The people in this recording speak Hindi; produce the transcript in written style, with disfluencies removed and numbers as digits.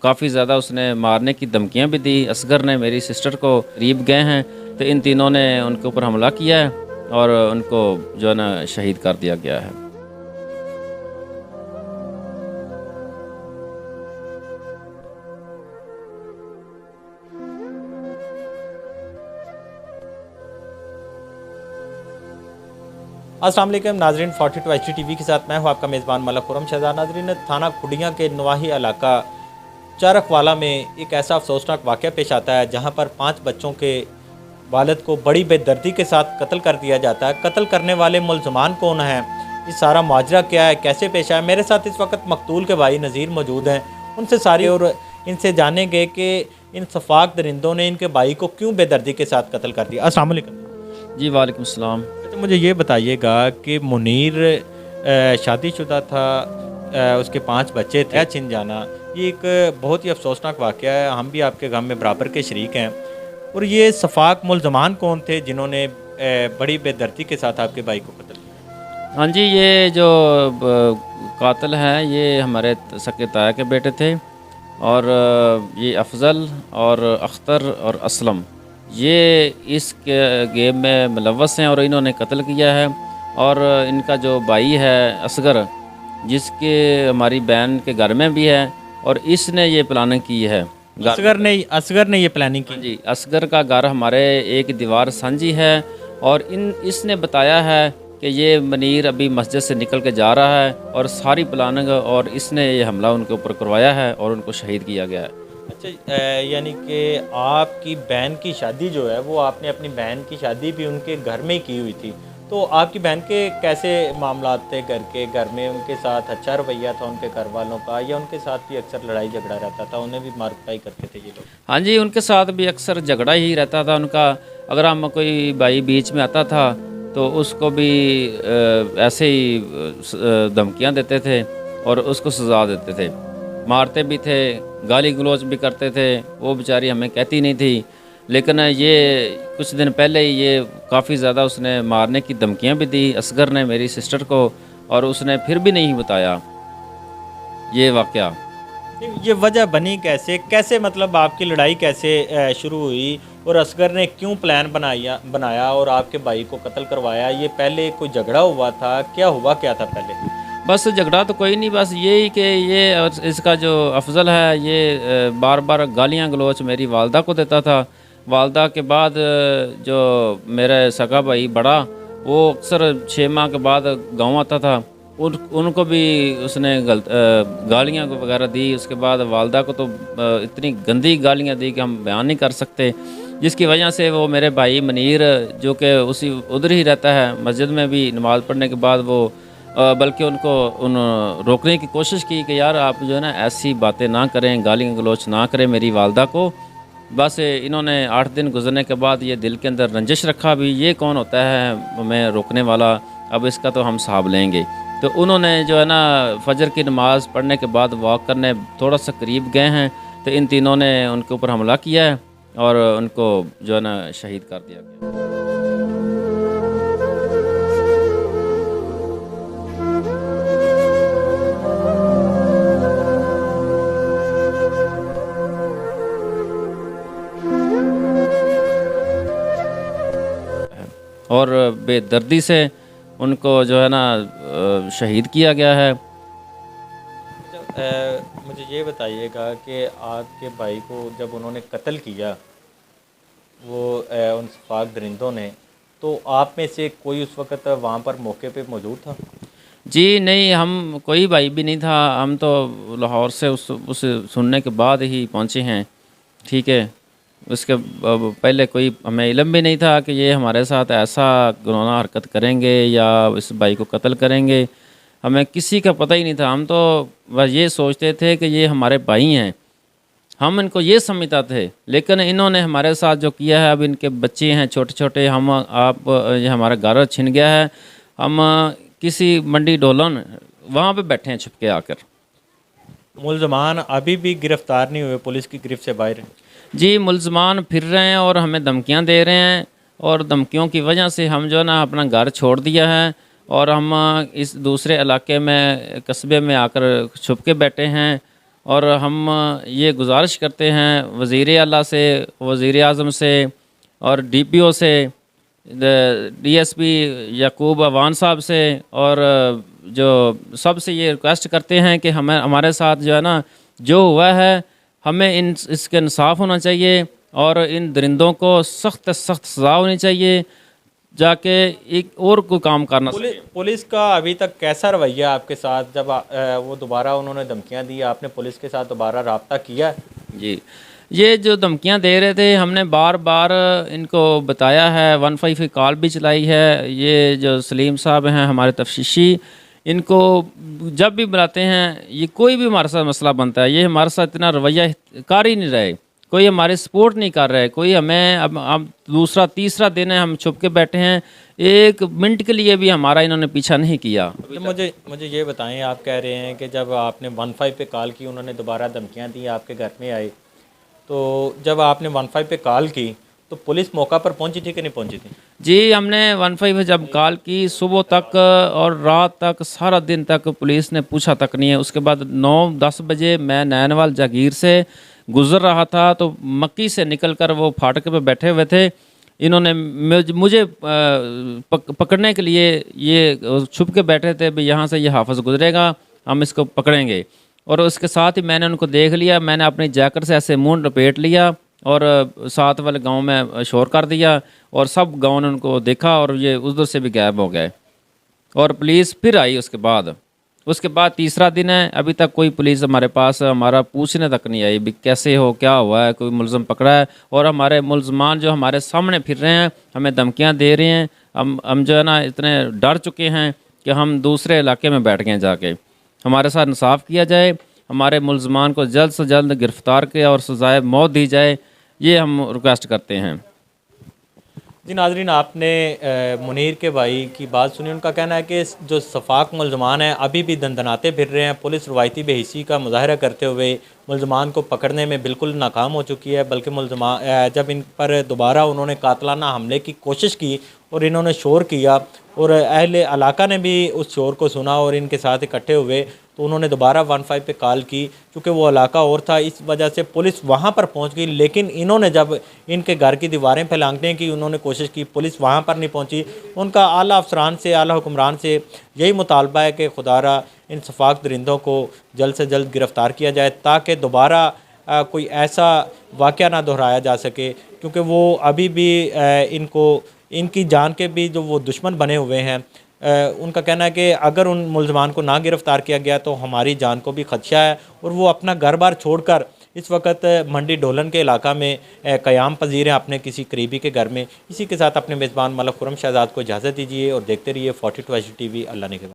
काफ़ी ज़्यादा उसने मारने की धमकियाँ भी दी। असगर ने मेरी सिस्टर को करीब गए हैं, तो इन तीनों ने उनके ऊपर हमला किया है और उनको जो है ना शहीद कर दिया गया है। अस्सलाम वालेकुम नाजरीन, 42 HDTV के साथ मैं हूं आपका मेज़बान मलक खुरम शहजाद। नाजरीन, थाना खुडियाँ के नवाही इलाका चरकवाला में एक ऐसा अफसोसनाक वाक़या पेश आता है जहां पर 5 बच्चों के वालिद को बड़ी बेदर्दी के साथ कत्ल कर दिया जाता है। कत्ल करने वाले मुलज़मान कौन हैं, ये सारा माजरा क्या है, कैसे पेश आया। मेरे साथ इस वक्त मकतूल के भाई नज़ीर मौजूद हैं, उनसे सारी और इनसे जानेंगे कि इन शफाक दरिंदों ने इनके भाई को क्यों बेदर्दी के साथ कत्ल कर दिया। अस्सलाम वालेकुम। जी वालेकुम सलाम। तो मुझे ये बताइएगा कि मुनीर शादीशुदा था, उसके 5 बच्चे थे। छिन जाना ये एक बहुत ही अफसोसनाक वाक़या है। हम भी आपके गम में बराबर के शरीक हैं। और ये शफाक मुलज़मान कौन थे जिन्होंने बड़ी बेदर्दी के साथ आपके भाई को कत्ल किया? हाँ जी, ये जो कातिल हैं ये हमारे सगे ताया के बेटे थे और ये अफजल और अख्तर और असलम ये इस गेम में मुलव्वस हैं और इन्होंने कत्ल किया है। और इनका जो भाई है असगर, जिसके हमारी बहन के घर में भी है, और इसने ये प्लानिंग की है। असगर ने ये प्लानिंग हाँ की। जी, असगर का घर हमारे एक दीवार साझी है और इसने बताया है कि ये मनीर अभी मस्जिद से निकल के जा रहा है और सारी प्लानिंग और इसने ये हमला उनके ऊपर करवाया है और उनको शहीद किया गया है। अच्छा, यानी कि आपकी बहन की शादी जो है वो आपने अपनी बहन की शादी भी उनके घर में ही की हुई थी। तो आपकी बहन के कैसे मामलात थे घर में उनके साथ? अच्छा रवैया था उनके घर वालों का, या उनके साथ भी अक्सर लड़ाई झगड़ा रहता था, उन्हें भी मार कुटाई करते थे ये लोग? हाँ जी, उनके साथ भी अक्सर झगड़ा ही रहता था उनका। अगर हम कोई भाई बीच में आता था तो उसको भी ऐसे ही धमकियाँ देते थे और उसको सज़ा देते थे, मारते भी थे, गाली गलौज भी करते थे। वो बेचारी हमें कहती नहीं थी, लेकिन ये कुछ दिन पहले ही ये काफ़ी ज़्यादा उसने मारने की धमकियाँ भी दी असगर ने मेरी सिस्टर को, और उसने फिर भी नहीं बताया ये वाक़या। ये वजह बनी कैसे कैसे, मतलब आपकी लड़ाई कैसे शुरू हुई और असगर ने क्यों प्लान बनाया और आपके भाई को कत्ल करवाया? ये पहले कोई झगड़ा हुआ था, क्या था पहले? बस झगड़ा तो कोई नहीं, बस यही कि ये और इसका जो अफजल है ये बार बार गालियाँ गलौच मेरी वालदा को देता था। वालदा के बाद जो मेरा सगा भाई बड़ा, वो अक्सर 6 माह के बाद गाँव आता था, उनको भी उसने गालियाँ वगैरह दी। उसके बाद वालदा को तो इतनी गंदी गालियाँ दी कि हम बयान नहीं कर सकते, जिसकी वजह से वो मेरे भाई मनीर जो कि उसी उधर ही रहता है, मस्जिद में भी नमाज़ पढ़ने के बाद वो बल्कि उनको रोकने की कोशिश की कि यार आप जो है ना ऐसी बातें ना करें, गाली गलौच ना करें मेरी वालदा को। बस इन्होंने 8 दिन गुजरने के बाद ये दिल के अंदर रंजिश रखा भी ये कौन होता है हमें रोकने वाला, अब इसका तो हम हिसाब लेंगे। तो उन्होंने जो है ना फजर की नमाज़ पढ़ने के बाद वॉक करने थोड़ा सा करीब गए हैं, तो इन तीनों ने उनके ऊपर हमला किया है और उनको जो है ना शहीद कर दिया गया। और बेदर्दी से उनको जो है ना शहीद किया गया है। मुझे ये बताइएगा कि आपके भाई को जब उन्होंने कत्ल किया वो उन शफाक दरिंदों ने, तो आप में से कोई उस वक़्त वहाँ पर मौके पे मौजूद था? जी नहीं, हम कोई भाई भी नहीं था, हम तो लाहौर से उस सुनने के बाद ही पहुँचे हैं, ठीक है। उसके पहले कोई हमें इल्म भी नहीं था कि ये हमारे साथ ऐसा गुनाह हरकत करेंगे या इस भाई को कत्ल करेंगे, हमें किसी का पता ही नहीं था। हम तो बस ये सोचते थे कि ये हमारे भाई हैं, हम इनको ये समझता थे। लेकिन इन्होंने हमारे साथ जो किया है, अब इनके बच्चे हैं छोटे छोटे, ये हमारा घर छिन गया है, हम किसी मंडी डोलन वहाँ पे बैठे हैं छुप के आकर। मुलजमान अभी भी गिरफ्तार नहीं हुए, पुलिस की गिरफ्त से बाहर हैं? जी, मुलजमान फिर रहे हैं और हमें धमकियां दे रहे हैं, और धमकियों की वजह से हम जो है ना अपना घर छोड़ दिया है और हम इस दूसरे इलाके में कस्बे में आकर छुप के बैठे हैं। और हम ये गुजारिश करते हैं वज़ीर आला से, वज़ीर आज़म से और DPO से, DSP याकूब अवान साहब से, और जो सबसे ये रिक्वेस्ट करते हैं कि हमारे साथ जो है ना जो हुआ है, हमें इसके इंसाफ होना चाहिए और इन दरिंदों को सख्त सख्त सज़ा होनी चाहिए, जाके एक और कोई काम करना। पुलिस का अभी तक कैसा रवैया आपके साथ? जब वो दोबारा उन्होंने धमकियां दी, आपने पुलिस के साथ दोबारा रब्ता किया? जी, ये जो धमकियां दे रहे थे, हमने बार बार इनको बताया है, 15 की कॉल भी चलाई है। ये जो सलीम साहब हैं हमारे तफ्तीशी, इनको जब भी बुलाते हैं, ये कोई भी हमारे साथ मसला बनता है, ये हमारे साथ इतना रवैया कर ही नहीं रहे, कोई हमारे सपोर्ट नहीं कर रहे, कोई हमें अब दूसरा तीसरा दिन है हम छुप के बैठे हैं, एक मिनट के लिए भी हमारा इन्होंने पीछा नहीं किया। तो मुझे ये बताएं, आप कह रहे हैं कि जब आपने 15 पे कॉल की, उन्होंने दोबारा धमकियां दी, आपके घर में आए, तो जब आपने 15 पे कॉल की तो पुलिस मौका पर पहुंची थी कि नहीं पहुंची थी? जी, हमने 15 पे जब कॉल की, सुबह तक और रात तक, सारा दिन तक पुलिस ने पूछा तक नहीं है। उसके बाद 9-10 बजे मैं नैनवाल जागीर से गुज़र रहा था, तो मक्की से निकलकर वो फाटक पे बैठे हुए थे। इन्होंने मुझे पकड़ने के लिए ये छुप के बैठे थे, भाई यहाँ से ये हाफिज़ गुजरेगा, हम इसको पकड़ेंगे। और उसके साथ ही मैंने उनको देख लिया, मैंने अपनी जैकेट से ऐसे मुंह लपेट लिया और साथ वाले गांव में शोर कर दिया, और सब गांव ने उनको देखा और ये उधर से भी गायब हो गए। और पुलिस फिर आई उसके बाद तीसरा दिन है, अभी तक कोई पुलिस हमारे पास हमारा पूछने तक नहीं आई भी कैसे हो, क्या हुआ है, कोई मुलज़म पकड़ा है। और हमारे मुलज़मान जो हमारे सामने फिर रहे हैं, हमें धमकियां दे रहे हैं, हम जो है ना इतने डर चुके हैं कि हम दूसरे इलाके में बैठ गए जाके। हमारे साथ इंसाफ किया जाए, हमारे मुलज़मान को जल्द से जल्द गिरफ़्तार किया और सज़ाए मौत दी जाए, ये हम रिक्वेस्ट करते हैं। जी नाज़रीन, आपने मुनीर के भाई की बात सुनी। उनका कहना है कि जो सफाक मुलज़मान हैं अभी भी दंदनाते फिर रहे हैं। पुलिस रवायती बेहिसी का मुजाहरा करते हुए मुलज़मान को पकड़ने में बिल्कुल नाकाम हो चुकी है, बल्कि मुलज़मान जब इन पर दोबारा उन्होंने कातलाना हमले की कोशिश की और इन्होंने शोर किया और अहले इलाका ने भी उस शोर को सुना और इनके साथ इकट्ठे हुए, तो उन्होंने दोबारा 15 पे कॉल की। चूँकि वो इलाका और था, इस वजह से पुलिस वहाँ पर पहुँच गई, लेकिन इन्होंने जब इनके घर की दीवारें फैलांगने की उन्होंने कोशिश की, पुलिस वहाँ पर नहीं पहुँची। उनका आला अफसरान से, आला हुक्मरान से यही मुतालबा है कि खुदारा इन सफाक दरिंदों को जल्द से जल्द गिरफ़्तार किया जाए, ताकि दोबारा कोई ऐसा वाक़या ना दोहराया जा सके, क्योंकि वो अभी भी इनकी जान के भी जो वो दुश्मन बने हुए हैं। उनका कहना है कि अगर उन मुलज़मान को ना गिरफ़्तार किया गया तो हमारी जान को भी ख़दशा है, और वो अपना घर बार छोड़कर इस वक्त मंडी ढोलन के इलाका में क़याम पजीर हैं अपने किसी करीबी के घर में। इसी के साथ अपने मेज़बान मलक खुर्रम शहजाद को इजाज़त दीजिए और देखते रहिए 42 HD TV। अल्लाह ने